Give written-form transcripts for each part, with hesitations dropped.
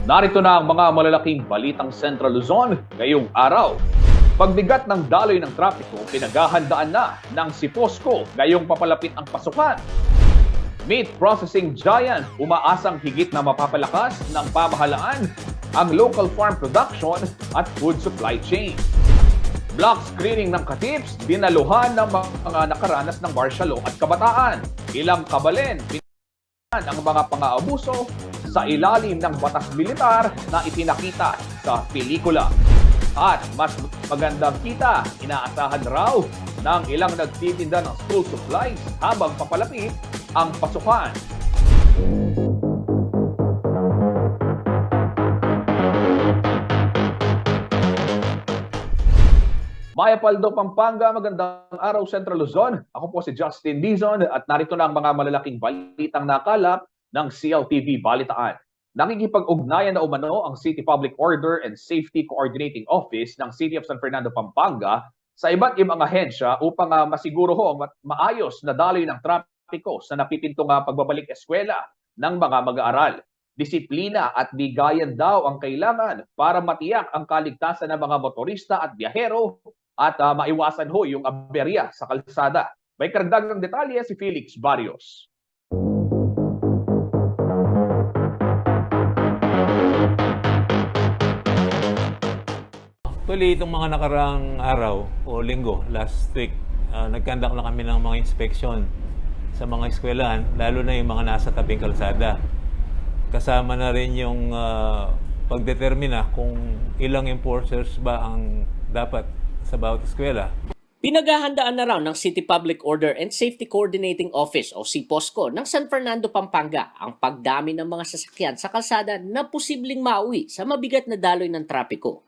Narito na ang mga malalaking balitang Central Luzon ngayong araw. Pagbigat ng daloy ng trapiko, pinaghahandaan na ng Siposco ngayong papalapit ang pasukan. Meat processing giant, umaasang higit na mapapalakas ng pamahalaan ang local farm production at food supply chain. Block screening ng Katips, dinaluhan ng mga nakaranas ng martial law at kabataan. Ilang kabalen, ang mga pang-aabuso sa ilalim ng batas militar na ipinakita sa pelikula. At mas magandang kita, inaasahan raw ng ilang nagtitinda ng school supplies habang papalapit ang pasukan. Maya Paldo, Pampanga, magandang araw Central Luzon. Ako po si Justin Dizon at narito na ang mga malalaking balitang nakalap ng CLTV Balitaan. Nakikipag-ugnayan na umano ang City Public Order and Safety Coordinating Office ng City of San Fernando, Pampanga sa iba't ibang ahensya upang masiguro maayos na daloy ng trapiko sa napipintong pagbabalik eskwela ng mga mag-aaral. Disiplina at bigayan daw ang kailangan para matiyak ang kaligtasan ng mga motorista at biyahero at maiwasan ho yung aberya sa kalsada. May karagdagang detalye si Felix Barrios. Actually, itong mga nakaraang araw o linggo, last week, nagkandak na kami ng mga inspeksyon sa mga eskwelahan, lalo na yung mga nasa tabing kalsada. Kasama na rin yung pagdetermina kung ilang enforcers ba ang dapat sa bawat eskwela. Pinaghahandaan na raw ng City Public Order and Safety Coordinating Office o CPOSCO ng San Fernando, Pampanga ang pagdami ng mga sasakyan sa kalsada na posibleng mauwi sa mabigat na daloy ng trapiko.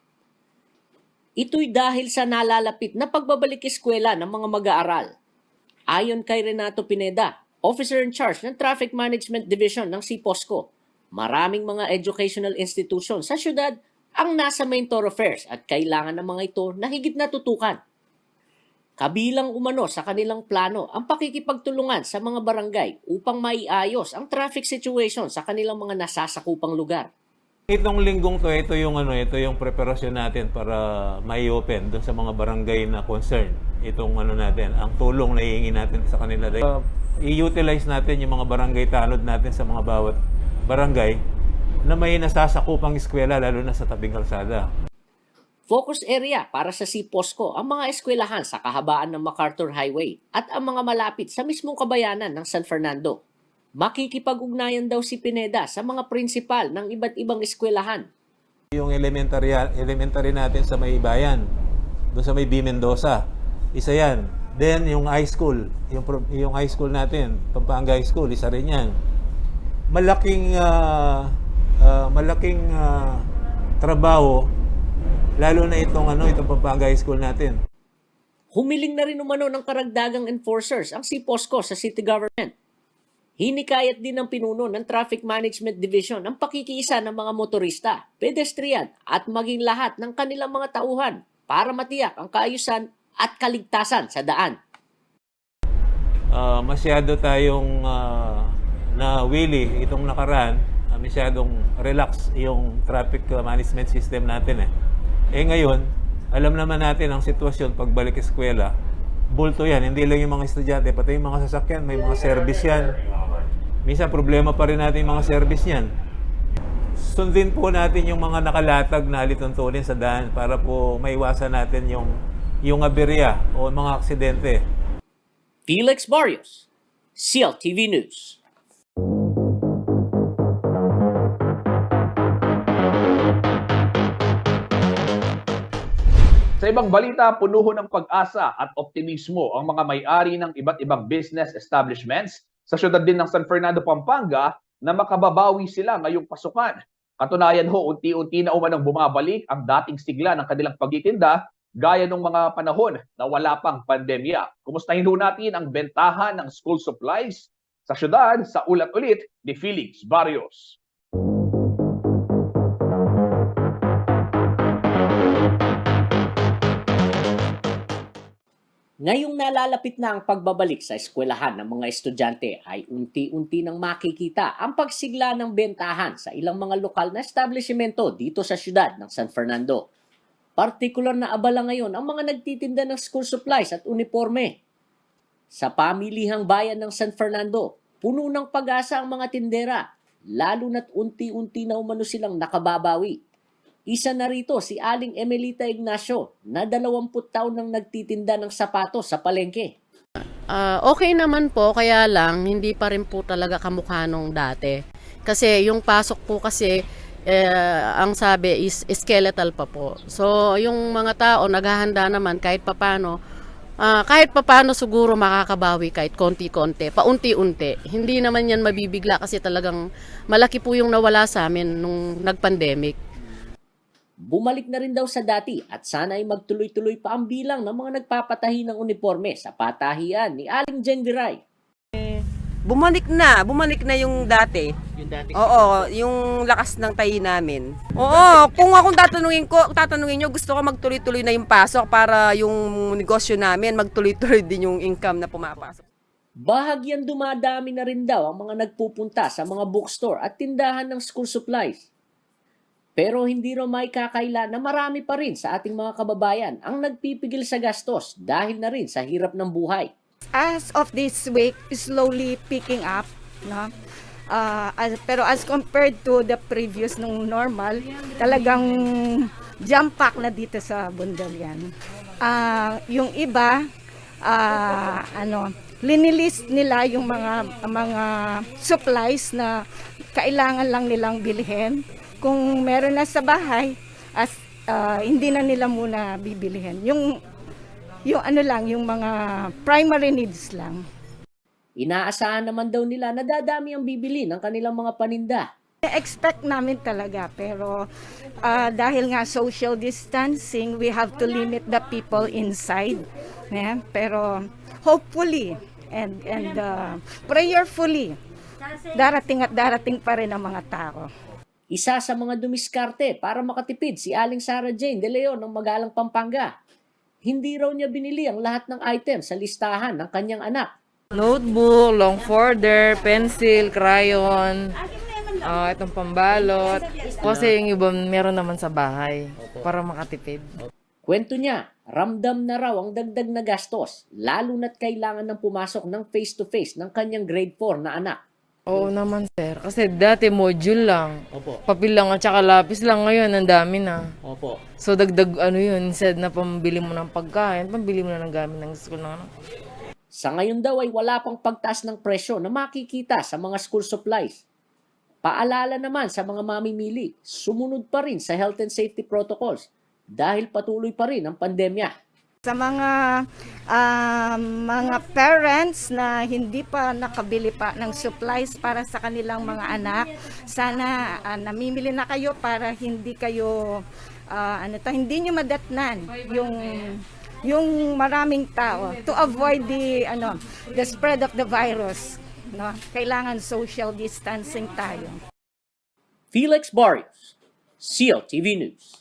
Ito'y dahil sa nalalapit na pagbabalik eskwela ng mga mag-aaral. Ayon kay Renato Pineda, Officer in Charge ng Traffic Management Division ng CPOSCO, maraming mga educational institutions sa syudad ang nasa main thoroughfares at kailangan ng mga ito na higit na tutukan. Kabilang umano sa kanilang plano ang pakikipagtulungan sa mga barangay upang maiayos ang traffic situation sa kanilang mga nasasakupang lugar. Itong linggong to, ito yung preparasyon natin para mai-open doon sa mga barangay na concern. Itong ang tulong na hihingi natin sa kanila. I-utilize natin yung mga barangay tanod natin sa mga bawat barangay na may nasasakupang eskwela lalo na sa tabing kalsada. Focus area para sa CPOSCO ang mga eskwelahan sa kahabaan ng MacArthur Highway at ang mga malapit sa mismong kabayanan ng San Fernando. Makikipag-ugnayan daw si Pineda sa mga prinsipal ng iba't ibang eskwelahan. Yung elementary natin sa may bayan, doon sa may B. Mendoza, isa yan. Then yung high school, yung high school natin, Pampanga High School, isa rin yan. Malaking trabaho, lalo na itong Pampanga High School natin. Humiling na rin umano ng karagdagang enforcers ang CPOSCO sa city government. Hinikayat din ng pinuno ng Traffic Management Division ang pakikiisa ng mga motorista, pedestrian at maging lahat ng kanilang mga tauhan para matiyak ang kaayusan at kaligtasan sa daan. Masyado tayong nawili itong nakaraan, masyadong relax yung traffic management system natin . Ngayon, alam naman natin ang sitwasyon pagbalik eskwela, bulto yan, hindi lang yung mga estudyante, pati yung mga sasakyan, may mga service yan. Minsan problema pa rin natin yung mga service yan. Sundin po natin yung mga nakalatag na alituntunin sa daan para po maiwasan natin yung aberya o mga aksidente. Felix Barrios, CLTV News. Sa ibang balita, punuho ng pag-asa at optimismo ang mga may-ari ng iba't ibang business establishments sa syudad din ng San Fernando, Pampanga na makababawi sila ngayong pasukan. Katunayan ho, unti-unti na umanong bumabalik ang dating sigla ng kanilang pagtitinda gaya ng mga panahon na wala pang pandemya. Kumustahin ho natin ang bentahan ng school supplies sa syudad sa ulat-ulit ni Felix Barrios. Ngayong nalalapit na ang pagbabalik sa eskwelahan ng mga estudyante ay unti-unti nang makikita ang pagsigla ng bentahan sa ilang mga lokal na establishmento dito sa siyudad ng San Fernando. Partikular na abala ngayon ang mga nagtitinda ng school supplies at uniforme. Sa pamilihang bayan ng San Fernando, puno ng pag-asa ang mga tindera, lalo na't unti-unti na umano silang nakababawi. Isa na rito si Aling Emelita Ignacio na 20 taon nang nagtitinda ng sapatos sa palengke. Okay naman po, kaya lang hindi pa rin po talaga kamukha nung dati. Kasi yung pasok po kasi ang sabi is skeletal pa po. So yung mga tao naghahanda naman kahit papano, siguro makakabawi kahit konti-konti, paunti-unti. Hindi naman yan mabibigla kasi talagang malaki po yung nawala sa amin nung nag-pandemic. Bumalik na rin daw sa dati at sana ay magtuloy-tuloy pa ang bilang ng mga nagpapatahi ng uniforme sa patahian ni Aling Jen Viray. Bumalik na yung dati. Oo, yung lakas ng tahi namin. Oo, kung akong tatanungin nyo, gusto ko magtuloy-tuloy na yung pasok para yung negosyo namin magtuloy-tuloy din yung income na pumapasok. Bahagyan dumadami na rin daw ang mga nagpupunta sa mga bookstore at tindahan ng school supplies. Pero hindi raw may kakaila na marami pa rin sa ating mga kababayan ang nagpipigil sa gastos dahil na rin sa hirap ng buhay. As of this week, slowly picking up, no? Pero as compared to the previous nung normal, talagang jump pack na dito sa Bundalian. Yung iba, linilist nila yung mga supplies na kailangan lang nilang bilhin. Kung meron na sa bahay, hindi na nila muna bibilihin. Yung mga primary needs lang. Inaasahan naman daw nila na dadami ang bibili ng kanilang mga paninda. Expect namin talaga, pero dahil nga social distancing, we have to limit the people inside. Yeah? Pero hopefully and prayerfully, darating pa rin ang mga tao. Isa sa mga dumiskarte para makatipid si Aling Sarah Jane De Leon ng Magalang, Pampanga. Hindi raw niya binili ang lahat ng items sa listahan ng kanyang anak. Notebook, long folder, pencil, crayon, itong pambalot. Kasi yung iba meron naman sa bahay para makatipid. Kwento niya, ramdam na raw ang dagdag na gastos, lalo na't kailangan ng pumasok ng face-to-face ng kanyang grade 4 na anak. Oo naman, sir. Kasi dati module lang. Opo. Papel lang at saka lapis lang. Ngayon, ang dami na. Opo. So, dagdag yun. Instead na pambili mo ng pagkain, pambili mo na ng gamit ng school na. Sa ngayon daw ay wala pang pagtaas ng presyo na makikita sa mga school supplies. Paalala naman sa mga mamimili, sumunod pa rin sa health and safety protocols dahil patuloy pa rin ang pandemya. Sa mga parents na hindi pa nakabili pa ng supplies para sa kanilang mga anak, sana namimili na kayo para hindi kayo hindi niyo madatnan yung maraming tao to avoid the spread of the virus, no? Kailangan social distancing tayo. Felix Barrios, CLTV News.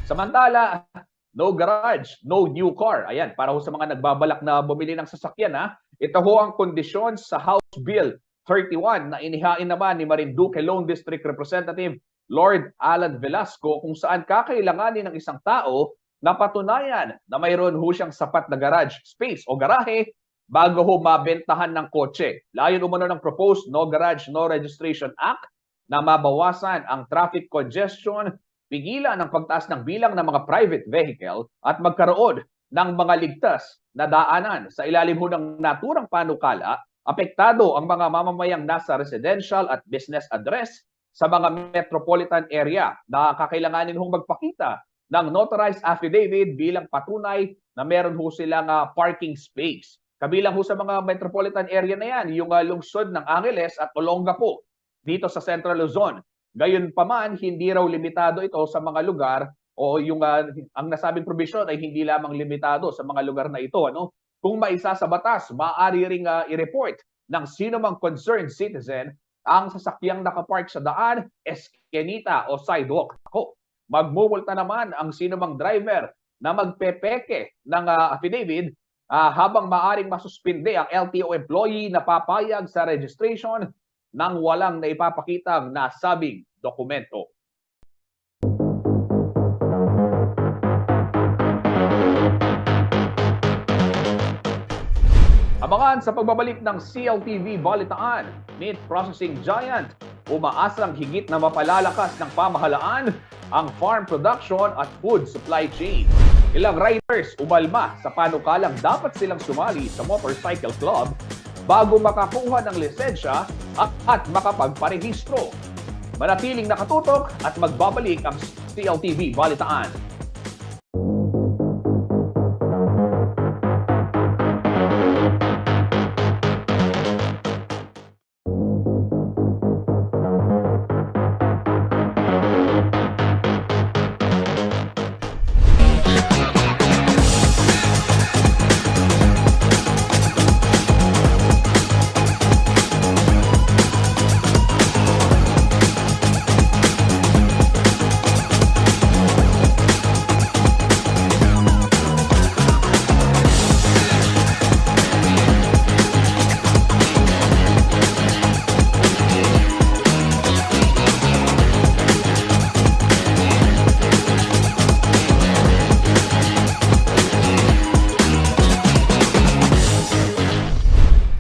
Samantala, no garage, no new car. Ayan, para ho sa mga nagbabalak na bumili ng sasakyan, ha. Ito ho ang kondisyon sa House Bill 31 na inihain naman ni Marinduque Lone District Representative Lord Alan Velasco, kung saan kakailanganin ng isang tao na patunayan na mayroon ho siyang sapat na garage space o garahe bago ho mabentahan ng kotse. Layon umano ng proposed No Garage, No Registration Act na mabawasan ang traffic congestion, pigilan ang pagtaas ng bilang ng mga private vehicle at magkaroon ng mga ligtas na daanan sa ilalim ho ng naturang panukala. Apektado ang mga mamamayang nasa residential at business address sa mga metropolitan area na kakailanganin hong magpakita ng notarized affidavit bilang patunay na meron ho silang parking space. Kabilang ho sa mga metropolitan area na yan, yung lungsod ng Angeles at Olongapo dito sa Central Luzon. Gayunpaman, hindi raw limitado ito sa mga lugar o yung ang nasabing provision ay hindi lamang limitado sa mga lugar na ito, ano? Kung maisa sa batas, maaari ring i-report ng sino mang concerned citizen ang sasakyang nakapark sa daan, eskenita o sidewalk. Magmumulta naman ang sinumang driver na magpepeke ng affidavit habang maaring masuspinde ang LTO employee na papayag sa registration nang walang naipapakitang nasabing dokumento. Abangan sa pagbabalik ng CLTV Balitaan, Meat Processing Giant, umaasang higit na mapalalakas ng pamahalaan ang farm production at food supply chain. Ilang riders umalma sa panukalang dapat silang sumali sa motorcycle club bago makakuha ng lisensya at makapagparehistro. Manatiling nakatutok at magbabalik ang CLTV Balitaan.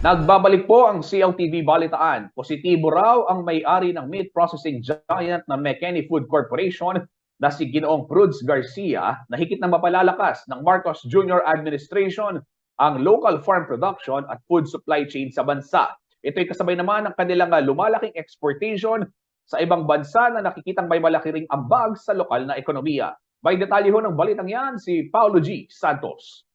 Nagbabalik po ang CLTV Balitaan. Positibo raw ang may-ari ng meat processing giant na McKinney Food Corporation na si Ginoong Prudes Garcia na higit na mapalalakas ng Marcos Jr. Administration ang local farm production at food supply chain sa bansa. Ito'y kasabay naman ng kanilang lumalaking exportation sa ibang bansa na nakikitang may malaki ring ambag sa lokal na ekonomiya. May detalye ho ng balitang yan si Paulo G. Santos.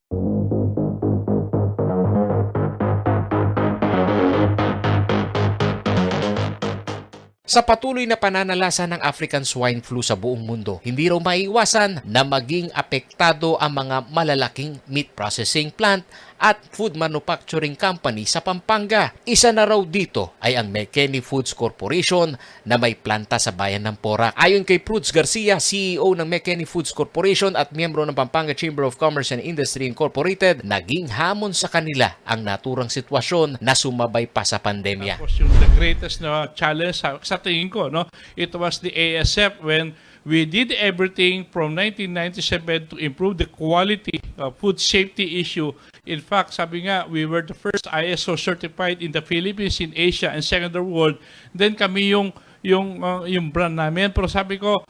Sa patuloy na pananalasa ng African swine flu sa buong mundo, hindi raw maiiwasan na maging apektado ang mga malalaking meat processing plant at food manufacturing company sa Pampanga. Isa na raw dito ay ang McKinney Foods Corporation na may planta sa bayan ng Porac. Ayon kay Prudes Garcia, CEO ng McKinney Foods Corporation at miyembro ng Pampanga Chamber of Commerce and Industry Incorporated, naging hamon sa kanila ang naturang sitwasyon na sumabay pa sa pandemya. The greatest challenge sa tingin ko, it was the ASF when we did everything from 1997 to improve the quality of food safety issue. In fact, sabi nga, we were the first ISO certified in the Philippines, in Asia, and second in the world. Then kami yung brand namin. Pero sabi ko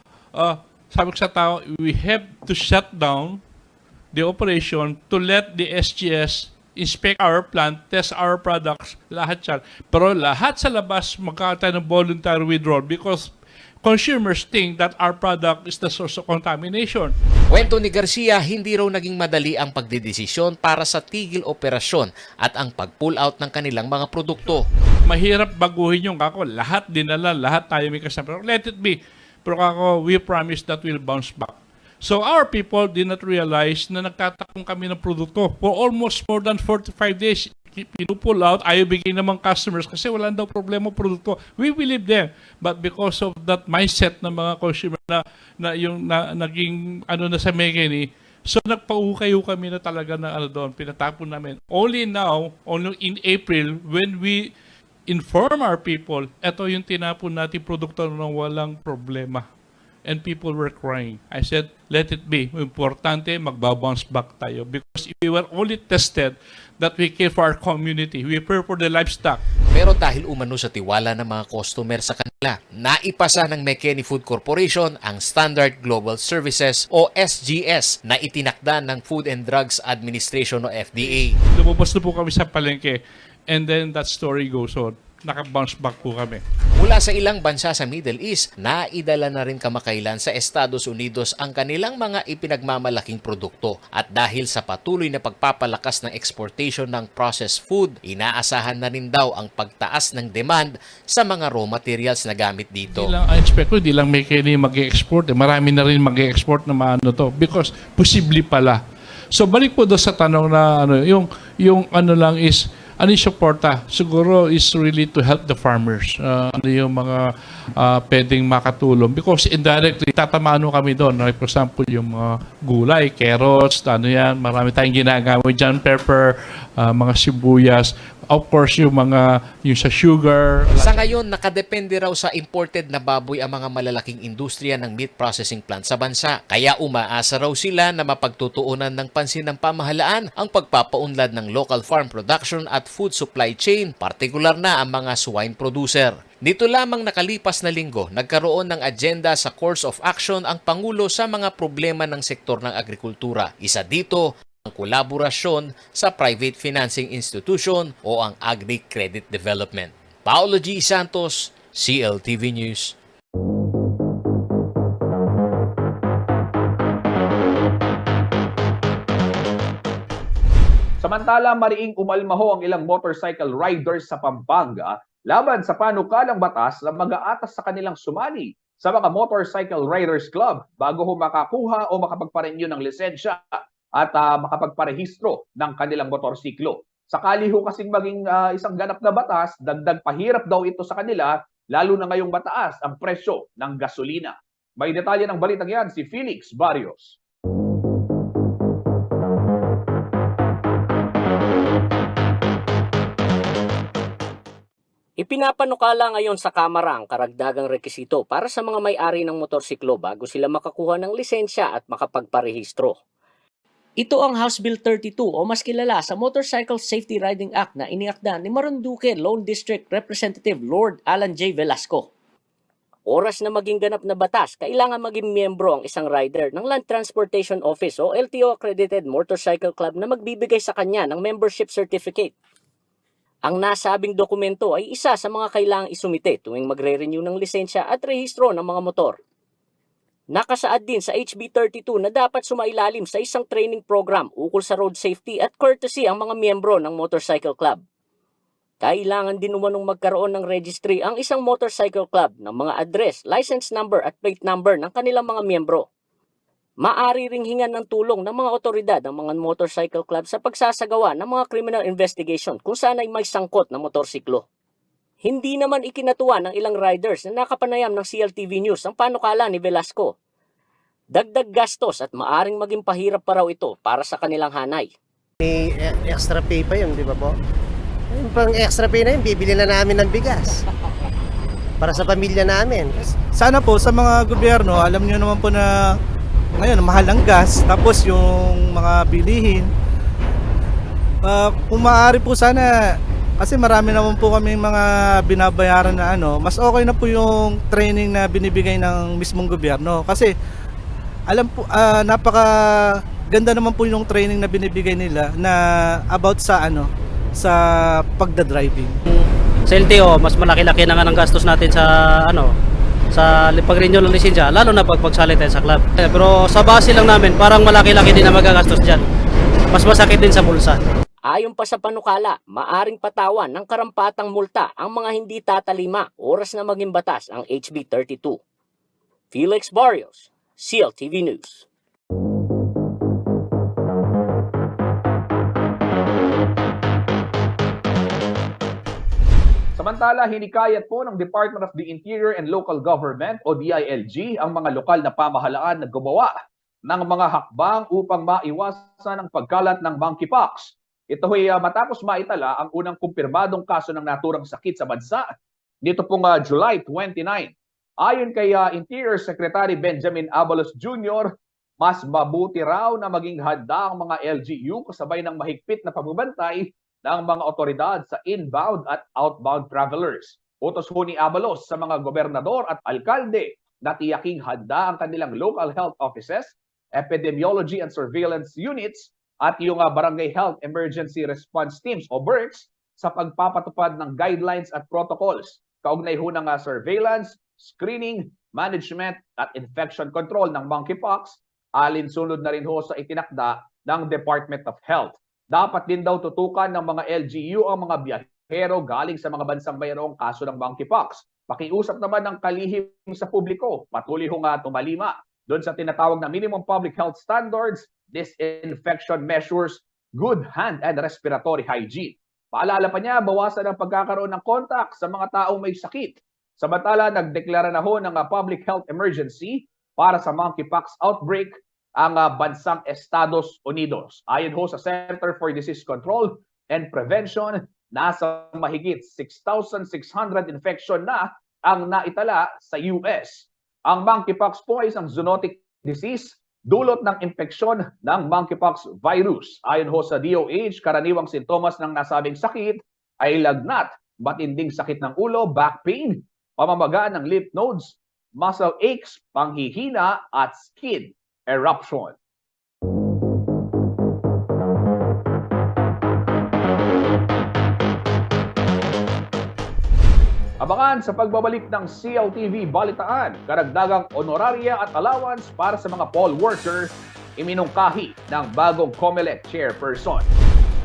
sa tao, we have to shut down the operation to let the SGS inspect our plant, test our products, lahat yan. Pero lahat sa labas magkakaroon ng voluntary withdrawal because consumers think that our product is the source of contamination. Kwento ni Garcia, hindi raw naging madali ang pagdedesisyon para sa tigil operasyon at ang pag-pull out ng kanilang mga produkto. Mahirap baguhin yung kako. Lahat dinala, lahat tayo may kasama. Let it be. Pero kako, we promise that we'll bounce back. So our people did not realize na nagtatakong kami ng produkto. For almost more than 45 days, pinupull out, ayaw bigay naman customers kasi wala daw problema produkto. We believe them. But because of that mindset ng mga consumer na naging na sa McKinney, so nagpaukay kami na talaga na doon, pinatapon namin. Only now, only in April, when we inform our people, ito yung tinapon natin produkto na walang problema. And people were crying. I said, let it be. Importante, magbabounce back tayo. Because if we were only tested that we care for our community, we care for the livestock. Pero dahil umano sa tiwala ng mga customer sa kanila, naipasa ng McKinney Food Corporation ang Standard Global Services o SGS na itinakda ng Food and Drugs Administration o FDA. Lumabas na po kami sa palengke and then that story goes on. Naka-bounce back po kami. Mula sa ilang bansa sa Middle East, naidala na rin kamakailan sa Estados Unidos ang kanilang mga ipinagmamalaking produkto. At dahil sa patuloy na pagpapalakas ng exportation ng processed food, inaasahan na rin daw ang pagtaas ng demand sa mga raw materials na gamit dito. Hindi lang, expect ko, hindi lang may kaili mag-export. Marami na rin mag-export na maano to because posible pala. So balik po doon sa tanong na yung lang is ano yung suporta? Siguro is really to help the farmers. Ano yung mga pwedeng makatulong. Because indirectly, tatamaan kami doon. No? For example, yung mga gulay, carrots, ano yan, marami tayong ginagawa dyan, pepper, mga sibuyas. Of course, yung sa sugar. Sa ngayon, nakadepende raw sa imported na baboy ang mga malalaking industriya ng meat processing plant sa bansa. Kaya umaasa raw sila na mapagtutuunan ng pansin ng pamahalaan ang pagpapaunlad ng local farm production at food supply chain, partikular na ang mga swine producer. Dito lamang nakalipas na linggo, nagkaroon ng agenda sa course of action ang Pangulo sa mga problema ng sektor ng agrikultura. Isa dito, ang kolaborasyon sa private financing institution o ang Agri-Credit Development. Paolo G. Santos, CLTV News. Samantala, mariing umalmaho ang ilang motorcycle riders sa Pampanga laban sa panukalang batas na mag-aatas sa kanilang sumali sa mga Motorcycle Riders Club bago makakuha o makapagparenew ng lisensya at makapagparehistro ng kanilang motorsiklo. Sakali ho kasing maging isang ganap na batas, dagdag pahirap daw ito sa kanila, lalo na ngayong mataas ang presyo ng gasolina. May detalye ng balitang yan si Felix Barrios. Ipinapanukala ngayon sa Kamara ang karagdagang rekisito para sa mga may-ari ng motorsiklo bago sila makakuha ng lisensya at makapagparehistro. Ito ang House Bill 32 o mas kilala sa Motorcycle Safety Riding Act na iniakda ni Marinduque Lone District Representative Lord Alan J. Velasco. Oras na maging ganap na batas, kailangan maging miyembro ang isang rider ng Land Transportation Office o LTO Accredited Motorcycle Club na magbibigay sa kanya ng membership certificate. Ang nasabing dokumento ay isa sa mga kailangang isumite tuwing magre-renew ng lisensya at rehistro ng mga motor. Nakasaad din sa HB 32 na dapat sumailalim sa isang training program ukol sa road safety at courtesy ang mga miyembro ng motorcycle club. Kailangan din umanong magkaroon ng registry ang isang motorcycle club ng mga address, license number at plate number ng kanilang mga miyembro. Maari ring hingan ng tulong ng mga otoridad ang mga motorcycle club sa pagsasagawa ng mga criminal investigation kung saan ay may sangkot na motorsiklo. Hindi naman ikinatuwa ng ilang riders na nakapanayam ng CLTV News ang panukala ni Velasco. Dagdag gastos at maaring maging pahirap pa raw ito para sa kanilang hanay. May extra pay pa yun, di ba po? Yung pang extra pay na yun, bibili na namin ng bigas. Para sa pamilya namin. Sana po sa mga gobyerno, alam niyo naman po na ngayon mahal ang gas, tapos yung mga bilihin. Kung maaari po sana, kasi marami naman po kami mga binabayaran na mas okay na po yung training na binibigay ng mismong gobyerno. Kasi alam po, napaka ganda naman po yung training na binibigay nila na about sa sa pagda-driving. Sa LTO, mas malaki-laki na nga ng gastos natin sa sa pag-renew ng lisensya, lalo na pag pagsali tayo sa club. Pero sa base lang namin, parang malaki-laki din na magagastos dyan. Mas masakit din sa bulsa. Ayon pa sa panukala, maaring patawan ng karampatang multa ang mga hindi tatalima oras na maging batas ang HB 32. Felix Barrios, CLTV News. Samantala, hinikayat po ng Department of the Interior and Local Government o DILG ang mga lokal na pamahalaan na gumawa ng mga hakbang upang maiwasan ang pagkalat ng monkeypox. Ito ay matapos maitala ang unang kumpirmadong kaso ng naturang sakit sa bansa dito pong July 29. Ayon kay Interior Secretary Benjamin Abalos Jr., mas mabuti raw na maging handa ang mga LGU kasabay ng mahigpit na pagbabantay ng mga otoridad sa inbound at outbound travelers. Utos ho ni Abalos sa mga gobernador at alkalde na tiyaking handa ang kanilang local health offices, epidemiology and surveillance units, at yung Barangay Health Emergency Response Teams o BERTs sa pagpapatupad ng guidelines at protocols kaugnay ho ng surveillance, screening, management at infection control ng monkeypox, alinsunod na rin ho sa itinakda ng Department of Health. Dapat din daw tutukan ng mga LGU ang mga biyahero galing sa mga bansang mayroong kaso ng monkeypox. Pakiusap naman ng kalihim sa publiko, patuloy ho nga tumalima doon sa tinatawag na minimum public health standards, disinfection measures, good hand and respiratory hygiene. Paalala pa niya, bawasan ang pagkakaroon ng kontak sa mga taong may sakit. Samantala, nagdeklara na ho ng public health emergency para sa monkeypox outbreak ang bansang Estados Unidos. Ayon ho sa Center for Disease Control and Prevention, nasa mahigit 6,600 infection na ang naitala sa US. Ang monkeypox po ay isang zoonotic disease dulot ng impeksyon ng monkeypox virus. Ayon ho sa DOH, karaniwang sintomas ng nasabing sakit ay lagnat, matinding sakit ng ulo, back pain, pamamaga ng lymph nodes, muscle aches, panghihina at skin eruption. Abangan sa pagbabalik ng CLTV Balitaan, karagdagang honoraria at allowance para sa mga poll worker, iminungkahi ng bagong COMELEC chairperson.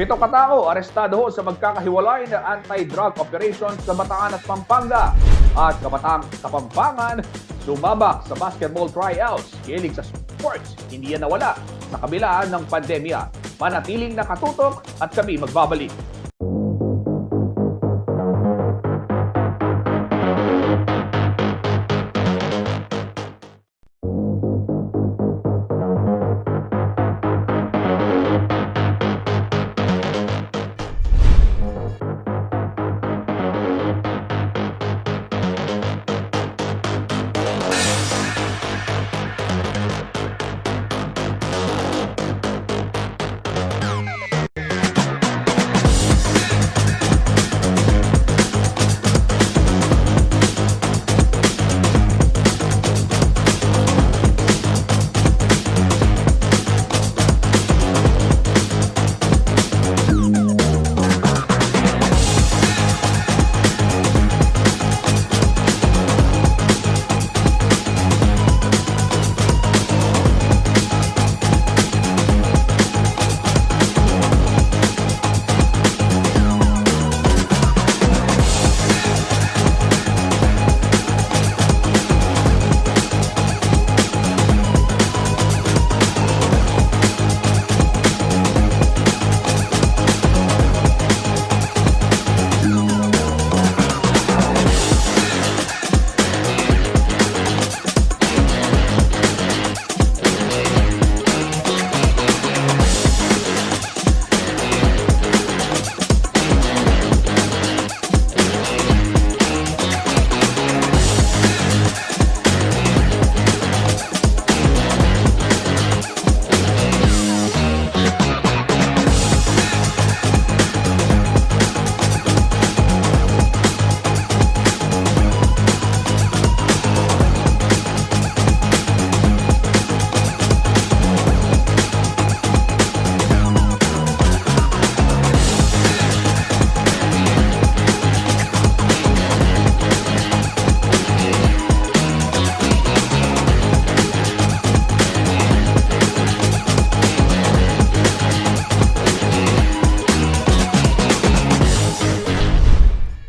7 katao arestado ho sa magkakahiwalay na anti-drug operations sa Bataan at Pampanga. At Kabataang Kapampangan, sumabak sa basketball tryouts. Kilig sa sports, hindi yan nawala sa kabila ng pandemya. Manatiling nakatutok at kami magbabalik.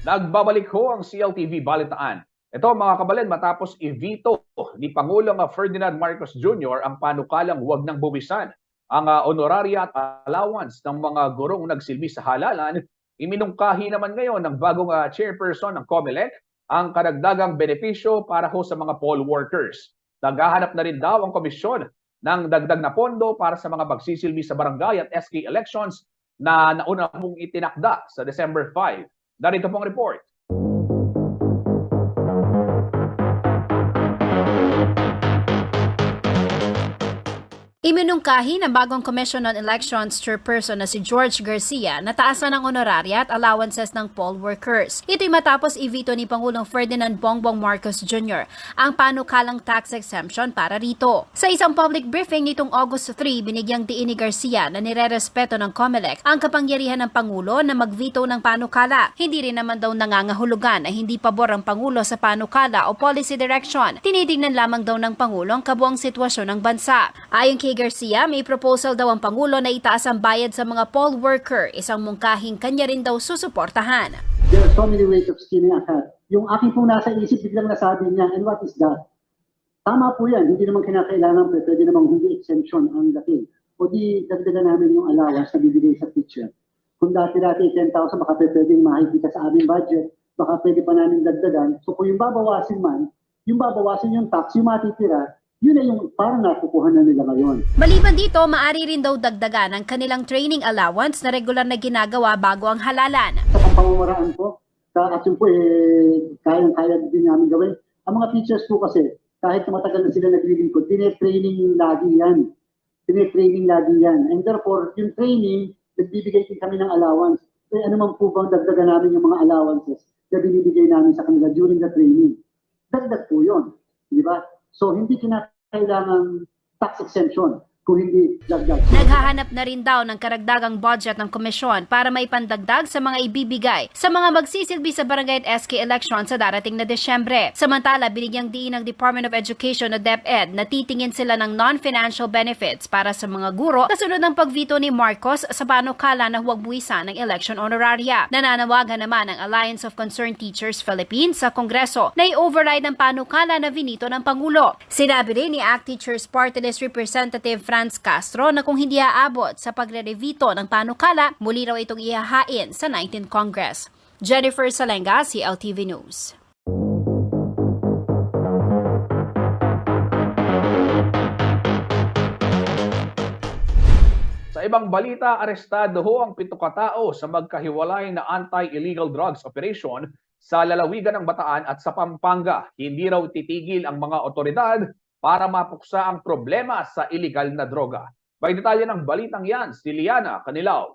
Nagbabalik ho ang CLTV Balitaan. Ito mga kabalan, matapos i-veto ni Pangulong Ferdinand Marcos Jr. ang panukalang huwag nang buwisan ang honoraria at allowance ng mga gurong nagsilbi sa halalan, iminungkahi naman ngayon ng bagong chairperson ng COMELEC ang karagdagang benepisyo para ho sa mga poll workers. Naghahanap na rin daw ang komisyon ng dagdag na pondo para sa mga magsisilbi sa barangay at SK elections na nauna pong itinakda sa December 5. Narito pong report. Iminungkahi ng bagong Commission on Elections chairperson na si George Garcia na taasan ng honoraria at allowances ng poll workers. Ito'y matapos i-veto ni Pangulong Ferdinand Bongbong Marcos Jr. ang panukalang tax exemption para rito. Sa isang public briefing nitong August 3, binigyang diin ni Garcia na nirerespeto ng COMELEC ang kapangyarihan ng Pangulo na mag-veto ng panukala. Hindi rin naman daw nangangahulugan na hindi pabor ang Pangulo sa panukala o policy direction. Tinitingnan lamang daw ng Pangulo ang kabuang sitwasyon ng bansa. Ayon kay Garcia, may proposal daw ang Pangulo na itaas ang bayad sa mga poll worker, isang mungkahing kanya rin daw susuportahan. There are so many ways of skinning a cat. Yung aking pong nasa isip, biglang nasabi niya, and what is that? Tama po yan, hindi naman kinakailangan, pero pwede namang hindi exemption ang dating. O di dagdagan namin yung allowance na bibigay sa teacher. Kung dati-dati 10,000, baka pwedeng makikita sa aming budget, baka pwede pa namin dagdagan. So kung yung babawasin yung tax, yung matitira, yun na yung parang nakukuha na nila ngayon. Maliban dito, maaari rin daw dagdagan ang kanilang training allowance na regular na ginagawa bago ang halalan. Sa pamamaraan po, at yun po kayang-kaya din namin gawin. Ang mga teachers po kasi, kahit na matagal na sila naglilingkod, tinetraining lagi yan. And therefore, yung training, nagbibigay din kami ng allowance. Ano man po bang dagdagan namin yung mga allowances na binibigay namin sa kanila during the training? Dagdag po yun. Di ba? So, hindi kinakailangan tax exemption kung hindi dagdag. Naghahanap na rin daw ng karagdagang budget ng komisyon para maipandagdag sa mga ibibigay sa mga magsisilbi sa barangay at SK election sa darating na Desyembre. Samantala, binigyang diin ng Department of Education o DepEd na titingin sila ng non-financial benefits para sa mga guro kasunod ng pagvito ni Marcos sa panukala na huwag buwisan ng election honoraria. Nananawagan naman ang Alliance of Concerned Teachers Philippines sa Kongreso na i-override ang panukala na vinito ng Pangulo. Sinabi rin ni ACT Teachers Party List Representative Franz Castro na kung hindi aabot sa pagre-revito ng panukala, muli raw itong ihahain sa 19th Congress. Jennifer Salenga, CLTV News. Sa ibang balita, arestado ho ang 7 katao sa magkahiwalay na anti-illegal drugs operation sa lalawigan ng Bataan at sa Pampanga. Hindi raw titigil ang mga otoridad para mapuksa ang problema sa illegal na droga. May detalye ng balitang yan, si Liana Canilao.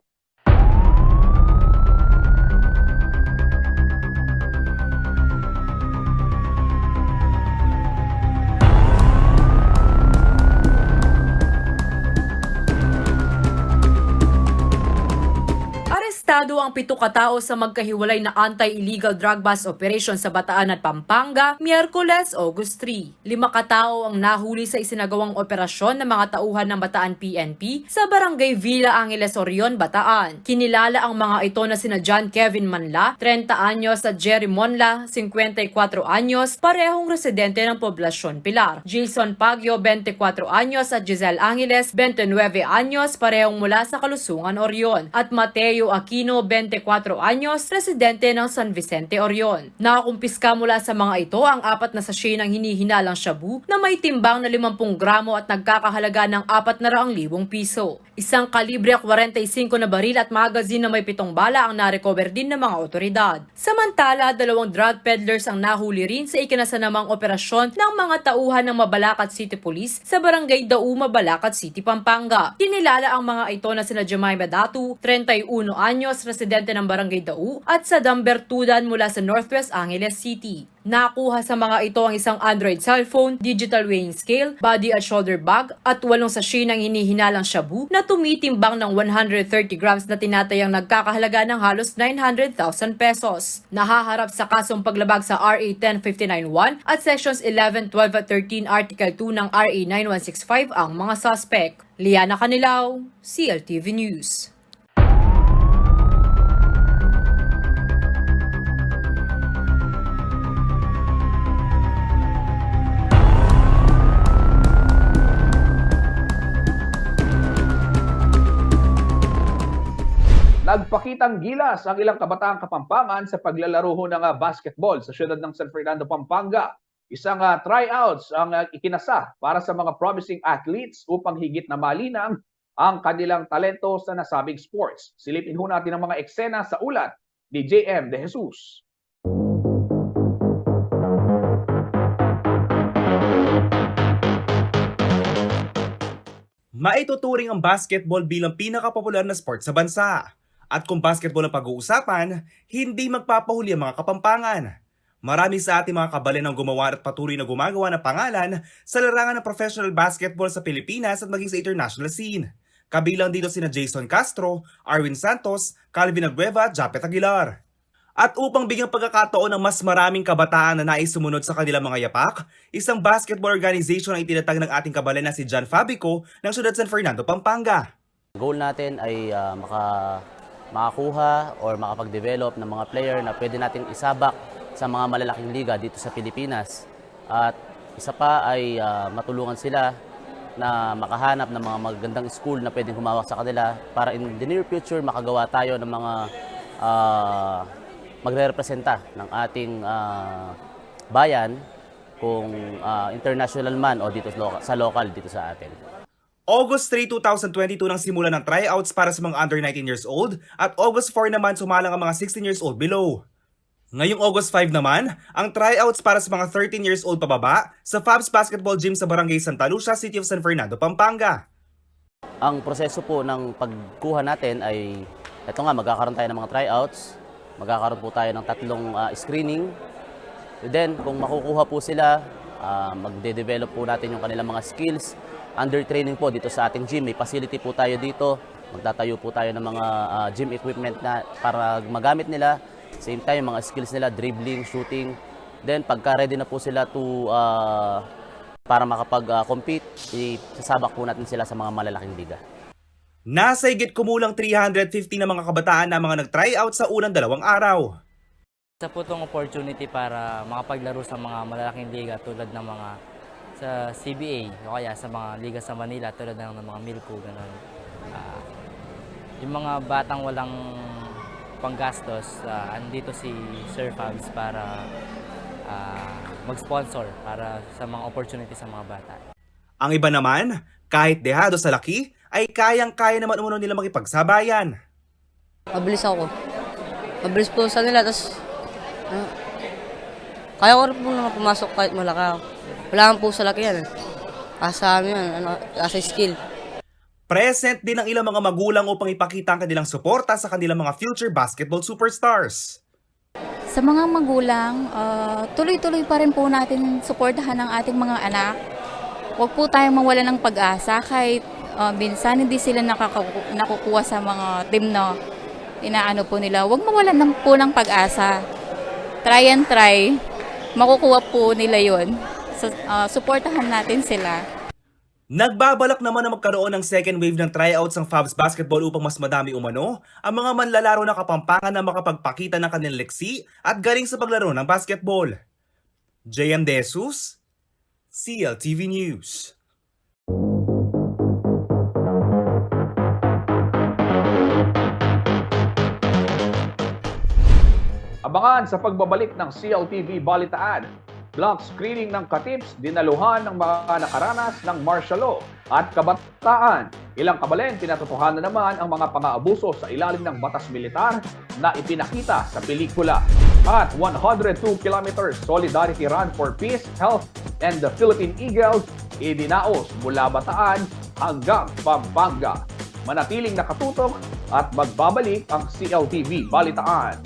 Arestado ang 7 katao sa magkahiwalay na anti-illegal drug bust operation sa Bataan at Pampanga, Miyerkules, August 3. 5 katao ang nahuli sa isinagawang operasyon ng mga tauhan ng Bataan PNP sa Barangay Villa Angeles, Orion, Bataan. Kinilala ang mga ito na sina John Kevin Manla, 30 anyos at Jerry Monla, 54 anyos, parehong residente ng Poblasyon Pilar. Gilson Pagyo, 24 anyos at Giselle Angeles, 29 anyos, parehong mula sa Kalusungan, Orion. At Mateo Aquino, 24 anyos, residente ng San Vicente, Orion. Nakakumpiska mula sa mga ito ang 4 na sachet ng hinihinalang shabu na may timbang na 50 gramo at nagkakahalaga ng 400,000 piso. Isang kalibre 45 na baril at magazine na may 7 bala ang narecover din ng mga otoridad. Samantala, 2 drug peddlers ang nahuli rin sa ikinasanamang operasyon ng mga tauhan ng Mabalacat City Police sa Barangay Dau, Mabalacat City, Pampanga. Kinilala ang mga ito na sina Jemima Datu, 31 anyos, residente ng Barangay Dau, at Sadam Bertudan mula sa Northwest Angeles City. Nakuha sa mga ito ang isang Android cellphone, digital weighing scale, body at shoulder bag, at 8 sachet ng hinihinalang shabu na tumitimbang ng 130 grams na tinatayang nagkakahalaga ng halos 900,000 pesos. Nahaharap sa kasong paglabag sa RA 10591 at Sections 11, 12 at 13 Article 2 ng RA 9165 ang mga suspect. Liana Canilao, CLTV News. Nagpakitang gilas ang ilang kabataang Kapampangan sa paglalaro ng basketball sa siyudad ng San Fernando, Pampanga. Isang tryouts ang ikinasa para sa mga promising athletes upang higit na malinang ang kanilang talento sa nasabing sports. Silipin ho natin ang mga eksena sa ulat ni JM De Jesus. Maituturing ang basketball bilang pinakapopular na sport sa bansa. At kung basketball ang pag-uusapan, hindi magpapahuli ang mga Kapampangan. Marami sa ating mga kabalan ang gumawa at patuloy na gumagawa ng pangalan sa larangan ng professional basketball sa Pilipinas at maging sa international scene. Kabilang dito sina Jason Castro, Arwin Santos, Calvin Agueva at Japet Aguilar. At upang bigyang pagkakataon ng mas maraming kabataan na nais sumunod sa kanilang mga yapak, isang basketball organization ang itinatag ng ating kabalan na si John Fabico ng siyudad San Fernando, Pampanga. Goal natin ay makakuha or makapag-develop ng mga player na pwede natin isabak sa mga malalaking liga dito sa Pilipinas. At isa pa ay matulungan sila na makahanap ng mga magandang school na pwedeng humawak sa kanila para in the near future makagawa tayo ng mga magre-representa ng ating bayan kung international man o dito sa local dito sa atin. August 3, 2022 nang simula ng tryouts para sa mga under 19 years old at August 4 naman sumalang ang mga 16 years old below. Ngayong August 5 naman, ang tryouts para sa mga 13 years old pababa sa Fabs Basketball Gym sa Barangay Santa Lucia, City of San Fernando, Pampanga. Ang proseso po ng pagkuha natin ay, ito nga, magkakaroon tayo ng mga tryouts, magkakaroon po tayo ng 3 screening. Then, kung makukuha po sila, magde-develop po natin yung kanilang mga skills. Under training po dito sa ating gym, may facility po tayo dito. Magtatayo po tayo ng mga gym equipment na para magamit nila. Same time, mga skills nila, dribbling, shooting. Then, pagka-ready na po sila para makapag-compete, isasabak po natin sila sa mga malalaking liga. Nasa higit kumulang 350 na mga kabataan na mga nag-tryout sa unang 2 araw. Isa po itong opportunity para makapaglaro sa mga malalaking liga tulad ng mga sa CBA o kaya sa mga liga sa Manila tulad ng mga Milko, ganun. Yung mga batang walang panggastos, andito si Sir Fabs para mag-sponsor para sa mga opportunity sa mga bata. Ang iba naman, kahit dehado sa laki, ay kayang-kaya naman umano nila makipagsabayan. Mabilis ako. Mabilis po sa nila, tapos kaya ko rin po naman pumasok kahit malaka. Wala po sa laki yan. Asa amin yan, asa skill. Present din ang ilang mga magulang upang ipakita ang kanilang suporta sa kanilang mga future basketball superstars. Sa mga magulang, tuloy-tuloy pa rin po natin suportahan ang ating mga anak. Huwag po tayong mawala ng pag-asa kahit minsan hindi sila nakukuha sa mga team na inaano po nila. Huwag mawalan po ng pag-asa. Try and try. Makukuha po nila yun. Suportahan natin sila. Nagbabalak naman na magkaroon ng second wave ng tryouts ng Fabs Basketball upang mas madami umano ang mga manlalaro ng Kapampangan na makapagpakita ng kanilang leksi at galing sa paglaro ng basketball. JM Desus, CLTV News. Abangan sa pagbabalik ng CLTV Balitaan. Block screening ng katips, dinaluhan ng mga nakaranas ng martial law at kabataan. Ilang kabalen, pinatotohanan naman ang mga pang-aabuso sa ilalim ng batas militar na ipinakita sa pelikula. At 102 kilometers Solidarity Run for Peace, Health, and the Philippine Eagles idinaos mula Bataan hanggang Pampanga. Manatiling nakatutok at magbabalik ang CLTV Balitaan.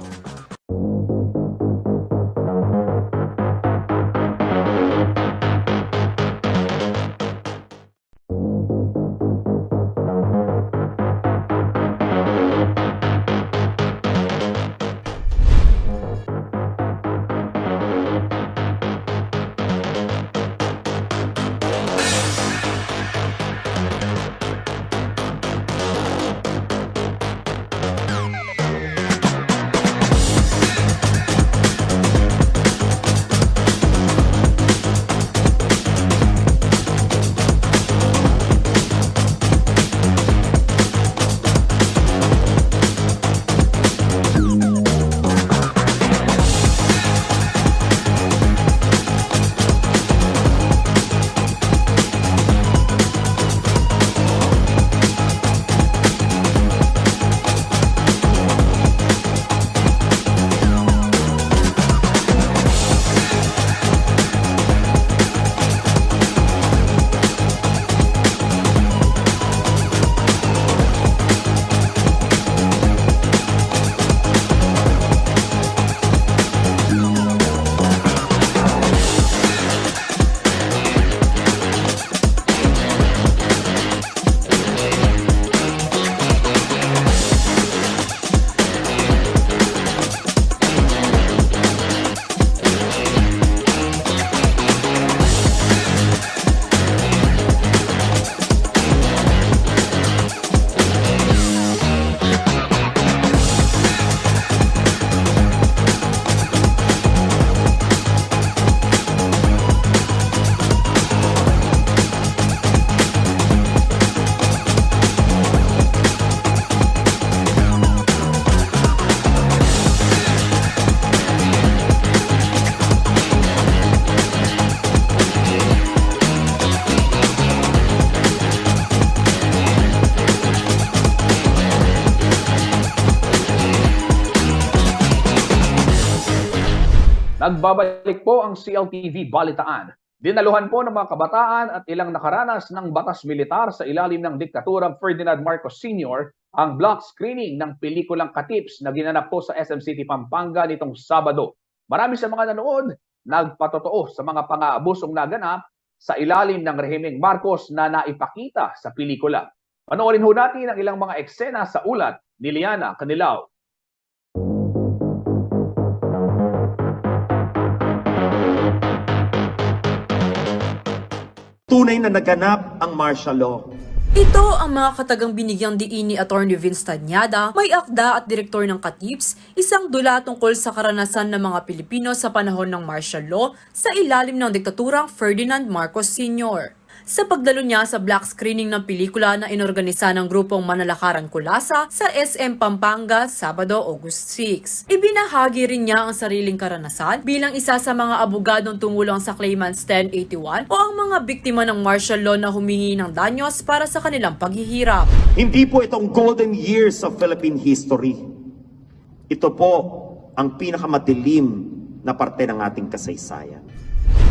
Nagbabalik po ang CLTV Balitaan. Dinaluhan po ng mga kabataan at ilang nakaranas ng batas militar sa ilalim ng diktaturang Ferdinand Marcos Sr. ang block screening ng pelikulang Katips na ginanap po sa SM City, Pampanga nitong Sabado. Marami sa mga nanood nagpatotoo sa mga pang-aabusong naganap sa ilalim ng rehimeng Marcos na naipakita sa pelikula. Panoorin ho natin ang ilang mga eksena sa ulat ni Liana Canilao. Tunay na naganap ang martial law. Ito ang mga katagang binigyang diin ni Atty. Vince Tañada, may akda at direktor ng Katips, isang dula tungkol sa karanasan ng mga Pilipino sa panahon ng martial law sa ilalim ng diktaturang Ferdinand Marcos Sr. Sa pagdalo niya sa black screening ng pelikula na inorganisa ng grupong Manalakaran Kulasa sa SM Pampanga, Sabado, August 6. Ibinahagi rin niya ang sariling karanasan bilang isa sa mga abogadong tumulong sa Claimants 1081 o ang mga biktima ng martial law na humingi ng danyos para sa kanilang paghihirap. Hindi po itong golden years of Philippine history. Ito po ang pinakamadilim na parte ng ating kasaysayan.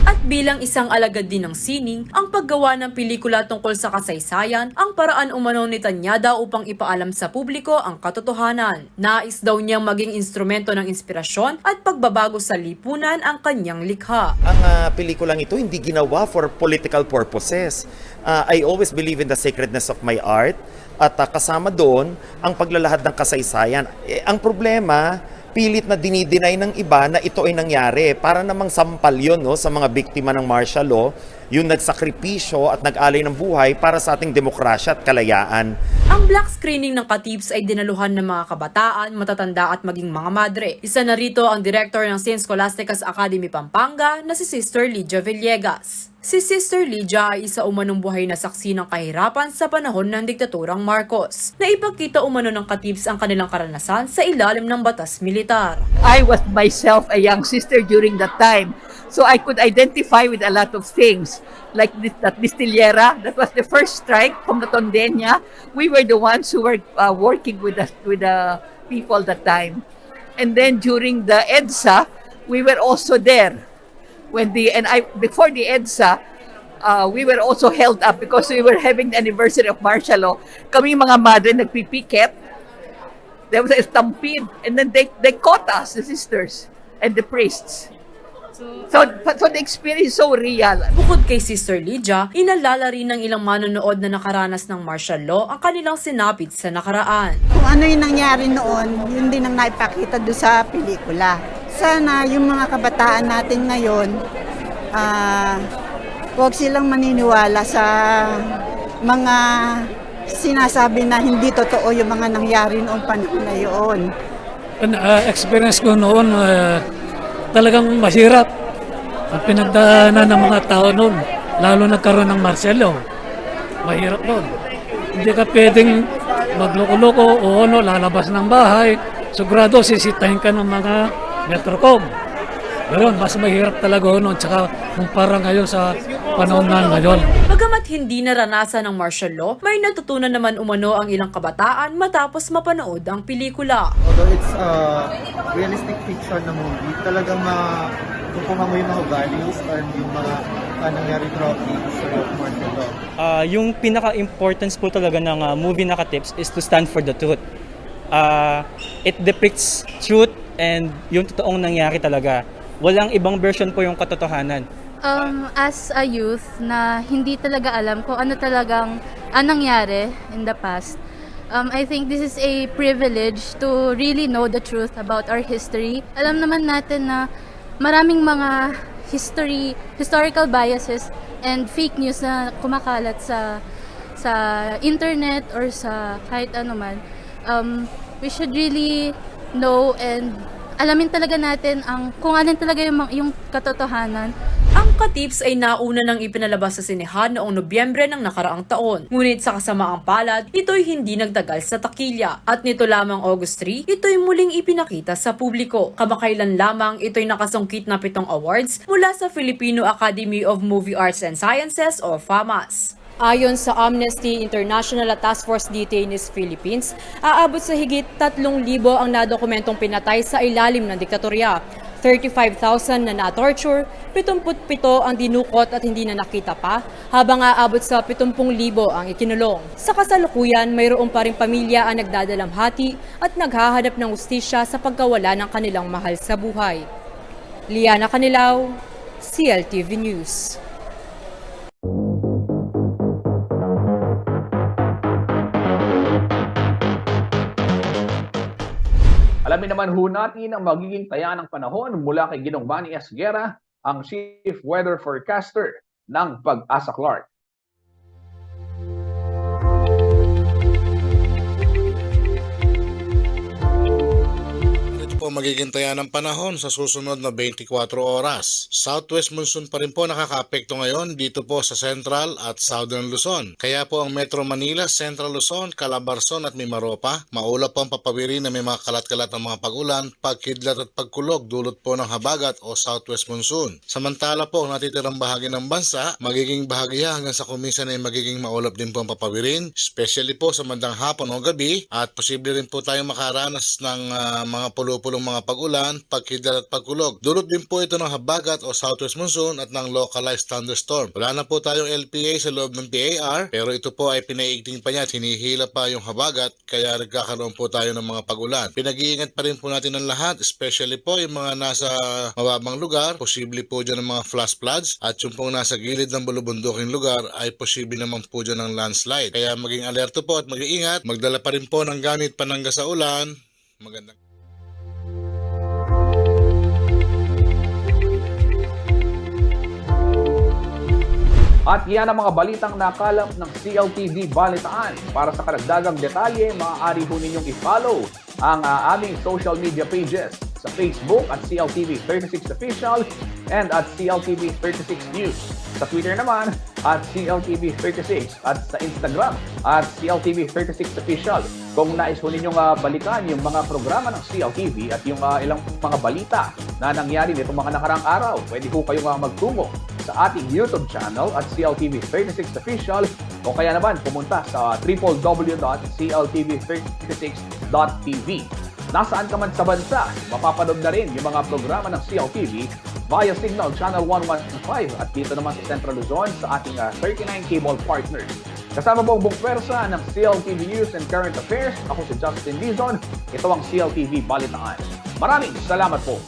At bilang isang alagad din ng sining, ang paggawa ng pelikula tungkol sa kasaysayan ang paraan umano ni Tañada upang ipaalam sa publiko ang katotohanan. Nais daw niyang maging instrumento ng inspirasyon at pagbabago sa lipunan ang kanyang likha. Ang pelikulang ito hindi ginawa for political purposes. I always believe in the sacredness of my art at kasama doon ang paglalahad ng kasaysayan. Ang problema, pilit na dinideny ng iba na ito ay nangyari. Para namang sampal yun sa mga biktima ng martial law, yung nagsakripisyo at nag-alay ng buhay para sa ating demokrasya at kalayaan. Ang black screening ng Katips ay dinaluhan ng mga kabataan, matatanda at maging mga madre. Isa na rito ang director ng St. Scholastica's Academy Pampanga na si Sister Lydia Villegas. Si Sister Lydia ay isa umanong buhay na saksi ng kahirapan sa panahon ng diktaturang Marcos. Naipagkita umano ng Katips ang kanilang karanasan sa ilalim ng batas militar. I was myself a young sister during that time, so I could identify with a lot of things. Like that distillera, that was the first strike from the Tondenya. We were the ones who were working with the people that time. And then during the EDSA, we were also there. Before the EDSA, we were also held up because we were having the anniversary of martial law. Kami mga madre nagpipiket. There was a stampede, and then they caught us, the sisters and the priests. So the experience is so real. Bukod kay Sister Lydia, inalala rin ng ilang manonood na nakaranas ng martial law ang kanilang sinapit sa nakaraan. Kung ano yung nangyari noon, yun din ang naipakita doon sa pelikula. Sana yung mga kabataan natin ngayon, huwag silang maniniwala sa mga sinasabi na hindi totoo yung mga nangyari noong panahon na yun. Experience ko noon, talagang mahirap ang pinagdaanan ng mga tao noon, lalo nagkaroon ng martial law. Mahirap noon. Hindi ka pwedeng magloko-loko o lalabas ng bahay, sigurado sisitahin ka ng mga Metrocom. Ngayon, mas mahirap talaga noon, tsaka kumpara ngayon sa panahon na ngayon. Bagamat hindi naranasan ng martial law, may natutunan naman umano ang ilang kabataan matapos mapanood ang pelikula. Although it's realistic fiction na movie, talagang kukuha mo yung mga values and yung mga nangyari throughout the history of martial law. Yung pinaka-importance po talaga ng movie na Katips is to stand for the truth. It depicts truth and yung totoong nangyari talaga. Walang ibang version po yung katotohanan. As a youth na hindi talaga alam kung ano talagang nangyari in the past, I think this is a privilege to really know the truth about our history. Alam naman natin na maraming mga historical biases and fake news na kumakalat sa internet or sa kahit ano man. We should really know and alamin talaga natin kung alin talaga yung katotohanan. Ang Katips ay nauna nang ipinalabas sa sinehan noong Nobyembre ng nakaraang taon. Ngunit sa kasamaang palad, ito'y hindi nagtagal sa takilya. At nito lamang August 3, ito'y muling ipinakita sa publiko. Kamakailan lamang ito'y nakasungkit na 7 awards mula sa Filipino Academy of Movie Arts and Sciences o FAMAS. Ayon sa Amnesty International at Task Force Detainees Philippines, aabot sa higit 3,000 ang nadokumentong pinatay sa ilalim ng diktatorya. 35,000 na na-torture, 77 ang dinukot at hindi na nakita pa, habang aabot sa 70,000 ang ikinulong. Sa kasalukuyan, mayroong pa ring pamilya ang nagdadalamhati at naghahanap ng hustisya sa pagkawala ng kanilang mahal sa buhay. Liana Canilaw, CLTV News. Alamin naman ho natin ang magiging taya ng panahon mula kay Ginong Manny S. Guerra, ang Chief Weather Forecaster ng Pag-asa Clark. Po magiging taya ng panahon sa susunod na 24 oras. Southwest monsoon pa rin po nakakaapekto ngayon dito po sa Central at Southern Luzon. Kaya po ang Metro Manila, Central Luzon, Calabarzon at Mimaropa, maulap po ang papawirin na may mga kalat-kalat ng mga pag-ulan, pagkidlat at pagkulog dulot po ng habagat o Southwest monsoon. Samantala po ang natitirang bahagi ng bansa, magiging bahagya hanggang sa kuminsan ay magiging maulap din po ang papawirin, especially po sa bandang hapon o gabi, at posible rin po tayong makaranas ng mga pulo-pulo mga pag-ulan, pagkidlat at pagkulog. Dulot din po ito ng habagat o southwest monsoon at ng localized thunderstorm. Wala na po tayong LPA sa loob ng PAR, pero ito po ay pinaiigting pa niya at hinihila pa yung habagat, kaya nagkakaroon po tayo ng mga pag-ulan. Pinag-iingat pa rin po natin ang lahat, especially po yung mga nasa mababang lugar, posible po dyan ng mga flash floods, at yung pong nasa gilid ng bulubunduking lugar ay posible naman po dyan ng landslide. Kaya maging alerto po at mag-iingat, magdala pa rin po ng gamit panangga sa ulan. Magandang At yan ang mga balitang nakalap ng CLTV Balitaan. Para sa karagdagang detalye, maaari ho ninyong i-follow ang aming social media pages sa Facebook at CLTV36 Official and at CLTV36 News. Sa Twitter naman at CLTV36 at sa Instagram at CLTV36 Official. Kung nais ho ninyong balikan yung mga programa ng CLTV at yung ilang mga balita na nangyari nitong mga nakarang araw, pwede ho kayong magtungo sa ating YouTube channel at CLTV36 Official o kaya naman pumunta sa www.cltv36.tv. Nasaan ka man sa bansa, mapapanood na rin yung mga programa ng CLTV via Signal Channel 115 at dito naman sa Central Luzon sa ating 39 cable partners. Kasama po ang buong pwersa ng CLTV News and Current Affairs. Ako si Justin Dizon. Ito ang CLTV Balitaan. Maraming salamat po.